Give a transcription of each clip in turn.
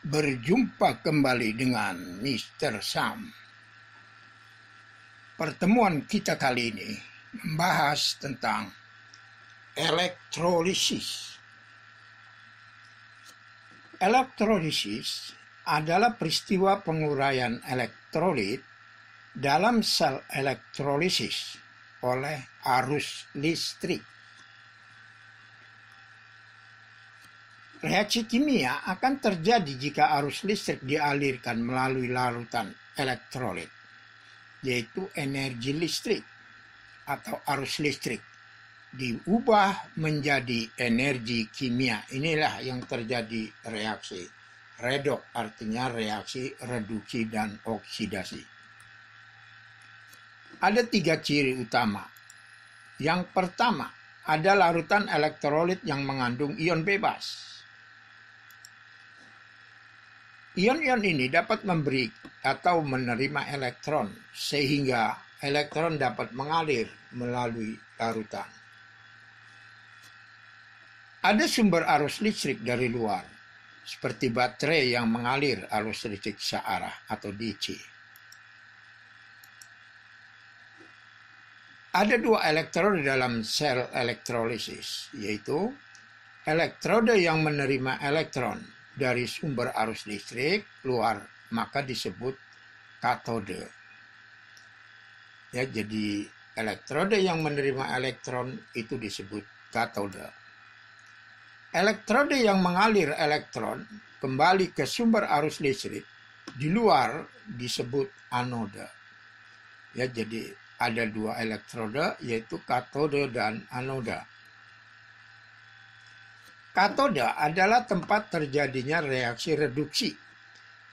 Berjumpa kembali dengan Mr. Sam. Pertemuan kita kali ini membahas tentang elektrolisis. Elektrolisis adalah peristiwa penguraian elektrolit dalam sel elektrolisis oleh arus listrik. Reaksi kimia akan terjadi jika arus listrik dialirkan melalui larutan elektrolit, yaitu energi listrik atau arus listrik diubah menjadi energi kimia. Inilah yang terjadi reaksi redoks, artinya reaksi reduksi dan oksidasi. Ada 3 ciri utama. Yang pertama, ada larutan elektrolit yang mengandung ion bebas. Ion-ion ini dapat memberi atau menerima elektron, sehingga elektron dapat mengalir melalui larutan. Ada sumber arus listrik dari luar, seperti baterai yang mengalir arus listrik searah atau DC. Ada 2 elektrode dalam sel elektrolisis, yaitu elektrode yang menerima elektron dari sumber arus listrik keluar, maka disebut katode. Ya, jadi elektrode yang menerima elektron itu disebut katode. Elektrode yang mengalir elektron kembali ke sumber arus listrik di luar disebut anode. Ya, jadi ada 2 elektrode, yaitu katode dan anode. Katode adalah tempat terjadinya reaksi reduksi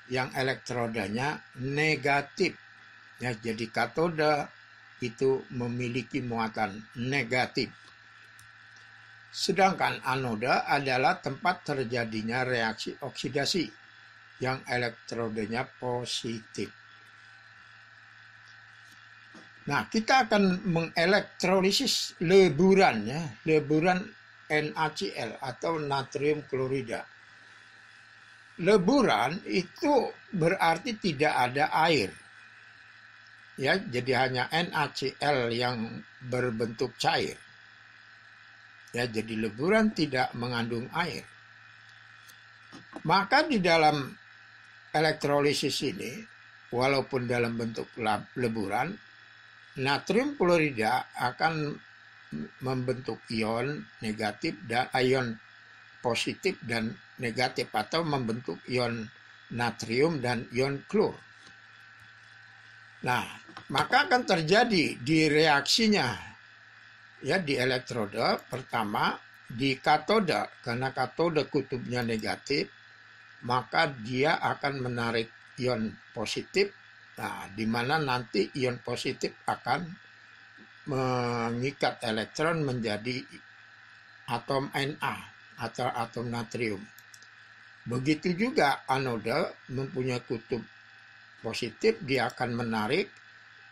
yang elektrodanya negatif. Ya, jadi katode itu memiliki muatan negatif. Sedangkan anode adalah tempat terjadinya reaksi oksidasi yang elektrodenya positif. Nah, kita akan mengelektrolisis leburan, ya, leburan NaCl atau natrium klorida. Leburan itu berarti tidak ada air. Ya, jadi hanya NaCl yang berbentuk cair. Ya, jadi leburan tidak mengandung air. Maka di dalam elektrolisis ini, walaupun dalam bentuk leburan, natrium klorida akan membentuk ion negatif dan ion positif dan negatif, atau membentuk ion natrium dan ion klor. Nah, maka akan terjadi di reaksinya, ya, di elektrode pertama di katode, karena katode kutubnya negatif, maka dia akan menarik ion positif. Nah, di mana nanti ion positif akan mengikat elektron menjadi atom Na atau atom natrium. Begitu juga anode mempunyai kutub positif, dia akan menarik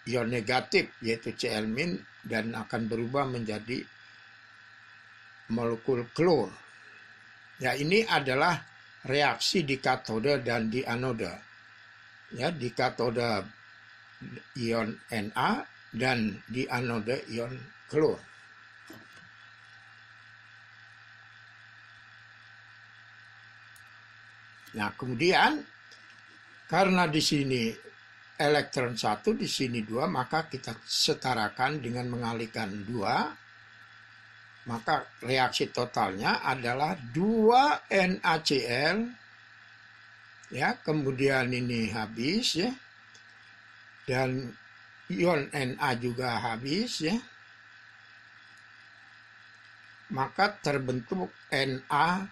ion negatif yaitu Cl- dan akan berubah menjadi molekul klor. Ya, ini adalah reaksi di katode dan di anode. Ya, di katode ion Na dan di anode ion klor. Nah, kemudian karena di sini elektron 1, di sini 2, maka kita setarakan dengan mengalihkan 2. Maka reaksi totalnya adalah 2 NaCl. Ya, kemudian ini habis, ya. Dan ion Na juga habis, ya. Maka terbentuk Na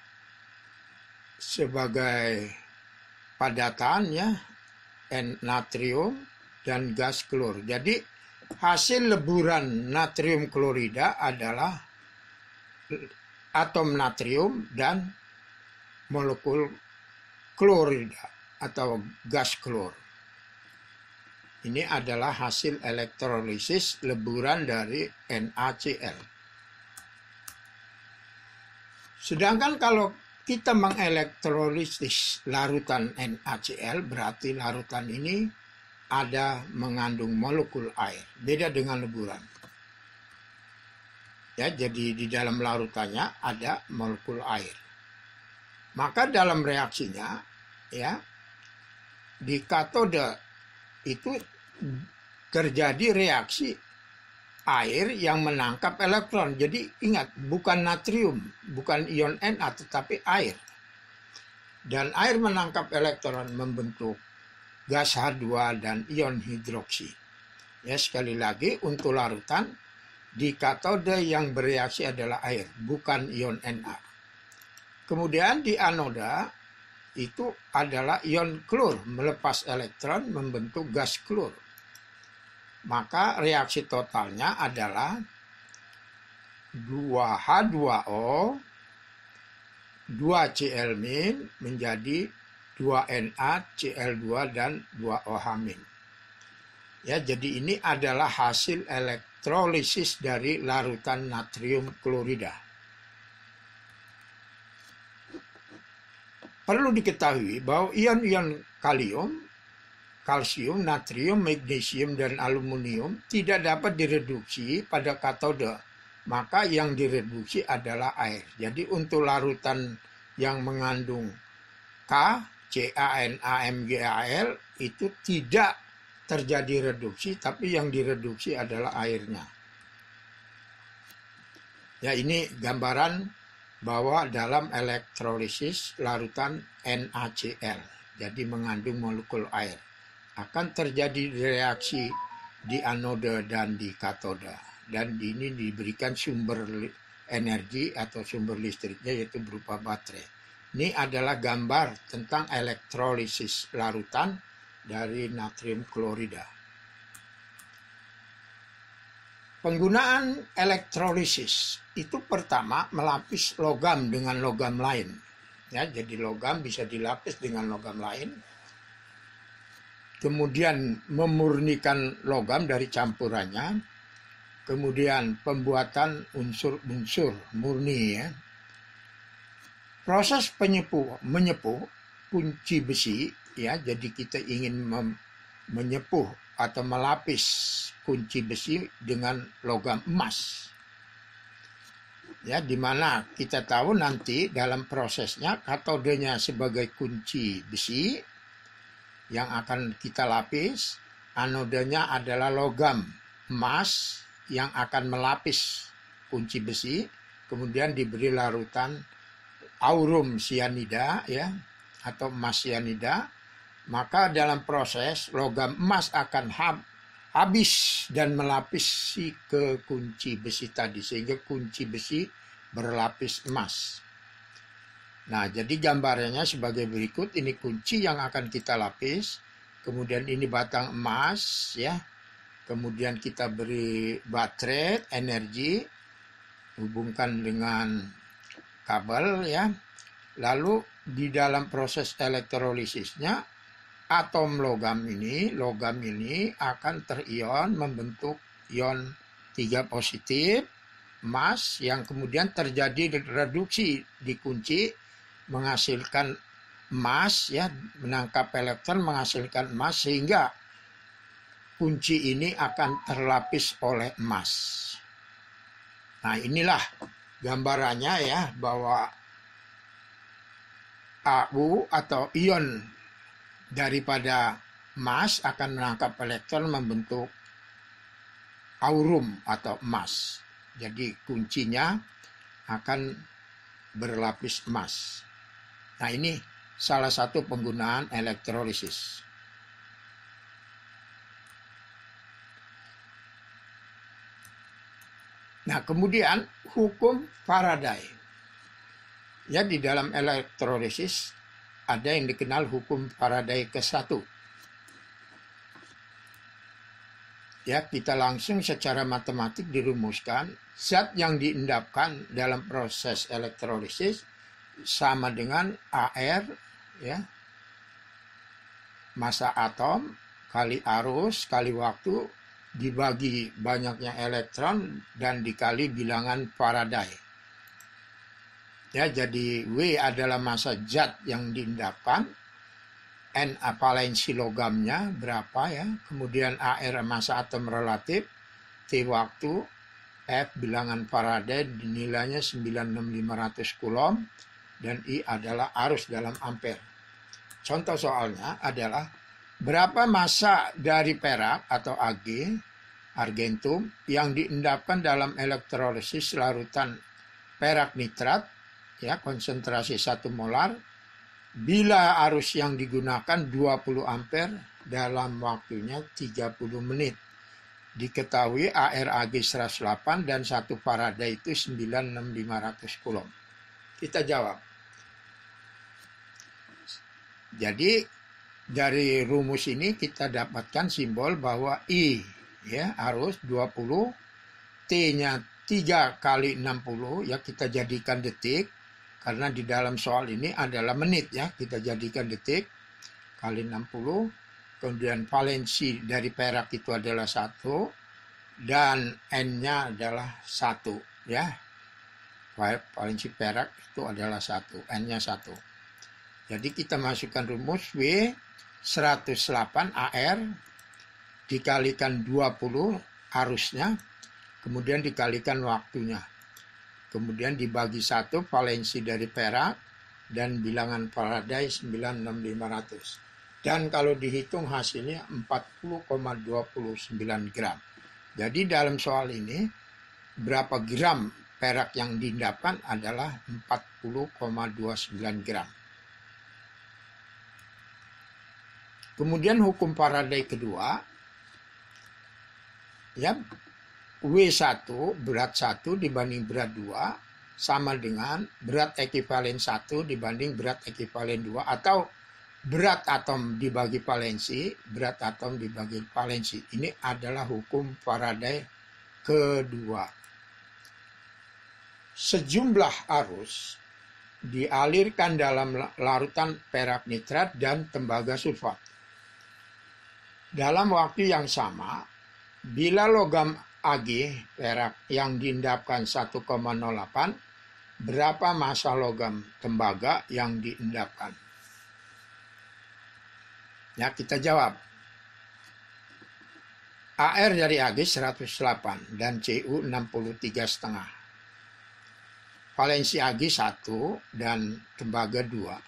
sebagai padatan, ya, natrium dan gas klor. Jadi hasil leburan natrium klorida adalah atom natrium dan molekul klorida atau gas klor. Ini adalah hasil elektrolisis leburan dari NaCl. Sedangkan kalau kita mengelektrolisis larutan NaCl, berarti larutan ini ada mengandung molekul air, beda dengan leburan. Ya, jadi di dalam larutannya ada molekul air. Maka dalam reaksinya, ya, di katode itu terjadi reaksi air yang menangkap elektron. Jadi ingat, bukan natrium, bukan ion Na, tetapi air. Dan air menangkap elektron membentuk gas H2 dan ion hidroksi. Ya, sekali lagi untuk larutan, di katode yang bereaksi adalah air, bukan ion Na. Kemudian di anoda itu adalah ion klor, melepas elektron membentuk gas klor. Maka reaksi totalnya adalah 2H2O, 2Cl- menjadi 2NaCl2 dan 2OH-. Ya, jadi ini adalah hasil elektrolisis dari larutan natrium klorida. Perlu diketahui bahwa ion-ion kalium, kalsium, natrium, magnesium, dan aluminium tidak dapat direduksi pada katode. Maka yang direduksi adalah air. Jadi untuk larutan yang mengandung K, CaNaMgAl itu tidak terjadi reduksi, tapi yang direduksi adalah airnya. Ya, ini gambaran bahwa dalam elektrolisis larutan NaCl, jadi mengandung molekul air, akan terjadi reaksi di anoda dan di katoda. Dan ini diberikan sumber energi atau sumber listriknya yaitu berupa baterai. Ini adalah gambar tentang elektrolisis larutan dari natrium klorida. Penggunaan elektrolisis itu pertama melapis logam dengan logam lain. Ya, jadi logam bisa dilapis dengan logam lain. Kemudian memurnikan logam dari campurannya, kemudian pembuatan unsur-unsur murni. Ya. Proses menyepuh kunci besi, ya, jadi kita ingin menyepuh atau melapis kunci besi dengan logam emas. Ya, di mana kita tahu nanti dalam prosesnya katodenya sebagai kunci besi yang akan kita lapis, anodanya adalah logam emas yang akan melapis kunci besi, kemudian diberi larutan aurum cyanida, ya, atau emas cyanida. Maka dalam proses logam emas akan habis dan melapisi ke kunci besi tadi, sehingga kunci besi berlapis emas. Nah, jadi gambarnya sebagai berikut. Ini kunci yang akan kita lapis, kemudian ini batang emas, ya. Kemudian kita beri baterai, energi, hubungkan dengan kabel, ya. Lalu di dalam proses elektrolisisnya, atom logam ini akan terion membentuk ion 3 positif emas yang kemudian terjadi reduksi di kunci menghasilkan emas, ya, menangkap elektron menghasilkan emas, sehingga kunci ini akan terlapis oleh emas. Nah, inilah gambarannya, ya, bahwa AU atau ion daripada emas akan menangkap elektron membentuk aurum atau emas. Jadi kuncinya akan berlapis emas. Nah, ini salah satu penggunaan elektrolisis. Nah, kemudian hukum Faraday. Ya, di dalam elektrolisis ada yang dikenal hukum Faraday ke-1. Ya, kita langsung secara matematik dirumuskan zat yang diendapkan dalam proses elektrolisis sama dengan AR, ya, massa atom kali arus kali waktu dibagi banyaknya elektron dan dikali bilangan Faraday. Ya, jadi W adalah massa zat yang diendapkan, N valensi logamnya berapa ya, kemudian AR massa atom relatif, T waktu, F bilangan Faraday nilainya 96.500 Coulomb, dan I adalah arus dalam ampere. Contoh soalnya adalah berapa massa dari perak atau Ag, argentum, yang diendapkan dalam elektrolisis larutan perak nitrat, ya, konsentrasi 1 molar, bila arus yang digunakan 20 ampere dalam waktunya 30 menit. Diketahui AR Ag 108 dan 1 Faraday itu 96.500 Coulomb. Kita jawab. Jadi dari rumus ini kita dapatkan simbol bahwa I, ya, arus 20, T-nya 3 kali 60, ya, kita jadikan detik. Karena di dalam soal ini adalah menit, ya, kita jadikan detik kali 60. Kemudian valensi dari perak itu adalah 1 dan N-nya adalah 1, ya. Valensi perak itu adalah 1, N-nya 1. Jadi kita masukkan rumus W 108 AR dikalikan 20 arusnya, kemudian dikalikan waktunya. Kemudian dibagi 1 valensi dari perak dan bilangan Faraday 96.500. Dan kalau dihitung hasilnya 40,29 gram. Jadi dalam soal ini berapa gram perak yang diendapkan adalah 40,29 gram. Kemudian hukum Faraday kedua, ya, W1 berat 1 dibanding berat 2 sama dengan berat ekivalen 1 dibanding berat ekivalen 2, atau berat atom dibagi valensi, berat atom dibagi valensi. Ini adalah hukum Faraday kedua. Sejumlah arus dialirkan dalam larutan perak nitrat dan tembaga sulfat dalam waktu yang sama bila logam Ag perak yang diendapkan 1,08, berapa massa logam tembaga yang diendapkan? Ya, kita jawab. AR dari Ag 108 dan Cu 63,5. Valensi Ag 1 dan tembaga 2.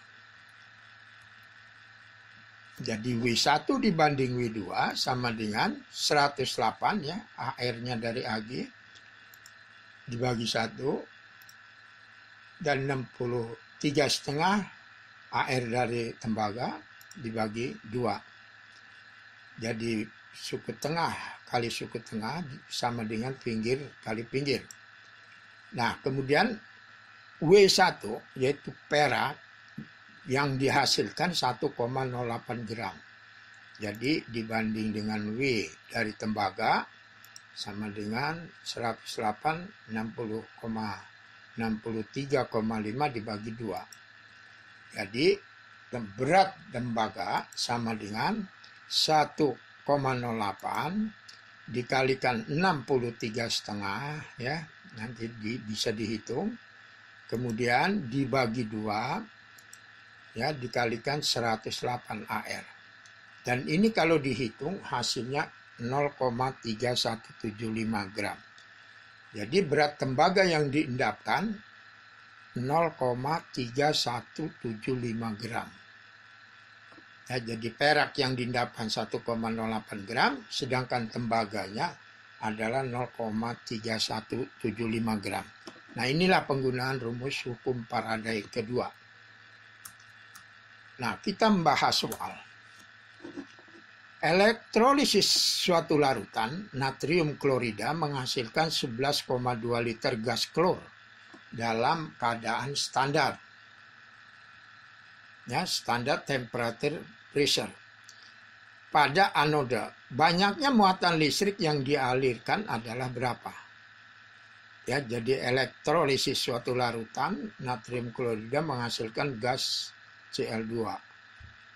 Jadi W1 dibanding W2 sama dengan 108, ya, AR-nya dari Ag dibagi 1 dan 63,5 AR dari tembaga dibagi 2. Jadi suku tengah kali suku tengah sama dengan pinggir kali pinggir. Nah, kemudian W1 yaitu perak yang dihasilkan 1,08 gram. Jadi dibanding dengan W dari tembaga sama dengan 108 63,5 dibagi 2. Jadi berat tembaga sama dengan 1,08 dikalikan 63,5, ya, nanti bisa dihitung. Kemudian dibagi 2, ya, dikalikan 108 AR. Dan ini kalau dihitung hasilnya 0,3175 gram. Jadi berat tembaga yang diendapkan 0,3175 gram. Ya, jadi perak yang diendapkan 1,08 gram, sedangkan tembaganya adalah 0,3175 gram. Nah, inilah penggunaan rumus hukum Faraday kedua. Nah, kita membahas soal elektrolisis suatu larutan natrium klorida menghasilkan 11,2 liter gas klor dalam keadaan standar, ya, standar temperature pressure. Pada anoda, banyaknya muatan listrik yang dialirkan adalah berapa? Ya, jadi elektrolisis suatu larutan natrium klorida menghasilkan gas Cl2.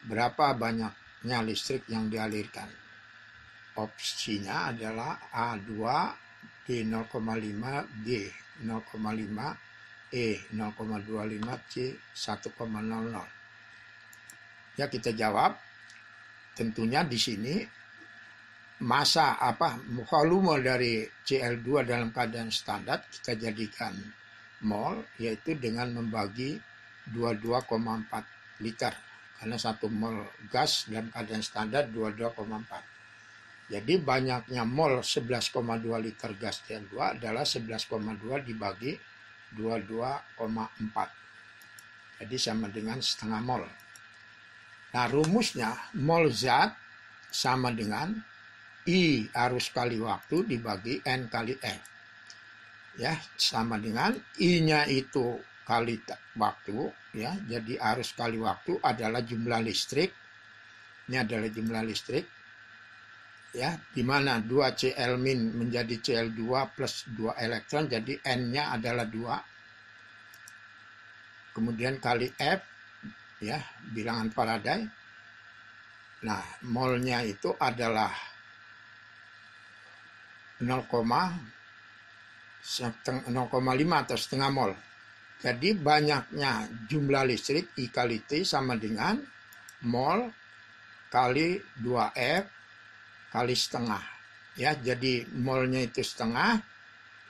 Berapa banyaknya listrik yang dialirkan? Opsinya adalah A2, D 0,5, B 0,5, E 0,25 C 1,00. Ya, kita jawab. Tentunya di sini massa volume dari Cl2 dalam keadaan standar kita jadikan mol, yaitu dengan membagi 22,4 liter. Karena 1 mol gas dalam keadaan standar 22,4. Jadi banyaknya mol 11,2 liter gas Cl2 adalah 11,2 dibagi 22,4. Jadi sama dengan setengah mol. Nah, rumusnya mol zat sama dengan I arus kali waktu dibagi N kali F. Ya, sama dengan I-nya itu kali waktu, ya. Jadi arus kali waktu adalah jumlah listrik. Ini adalah jumlah listrik. Ya, di mana 2 Cl min menjadi Cl2 plus 2 elektron, jadi N-nya adalah 2. Kemudian kali F, ya, bilangan Faraday. Nah, molnya itu adalah 0,5 atau setengah mol. Jadi banyaknya jumlah listrik I kali T sama dengan mol kali 2F kali setengah. Ya, jadi molnya itu setengah,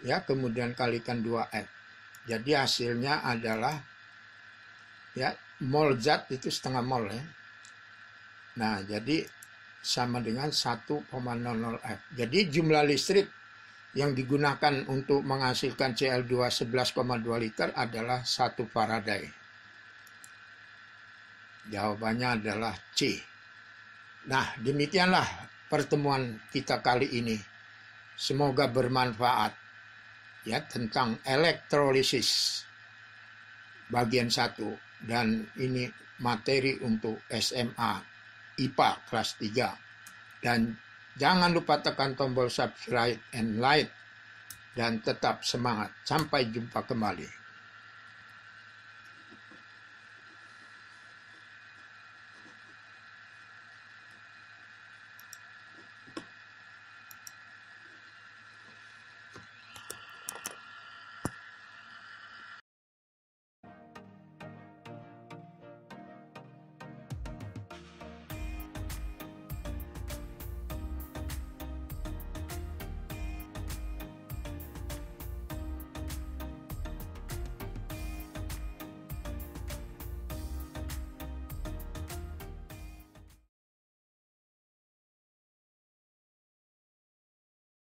ya, kemudian kalikan 2F. Jadi hasilnya adalah, ya, mol zat itu setengah mol, ya. Nah, jadi sama dengan 1,00 F. Jadi jumlah listrik yang digunakan untuk menghasilkan Cl2 11,2 liter adalah 1 Faraday. Jawabannya adalah C. Nah, demikianlah pertemuan kita kali ini. Semoga bermanfaat, ya, tentang elektrolisis bagian 1, dan ini materi untuk SMA IPA kelas 3. Dan jangan lupa tekan tombol subscribe and like, dan tetap semangat. Sampai jumpa kembali.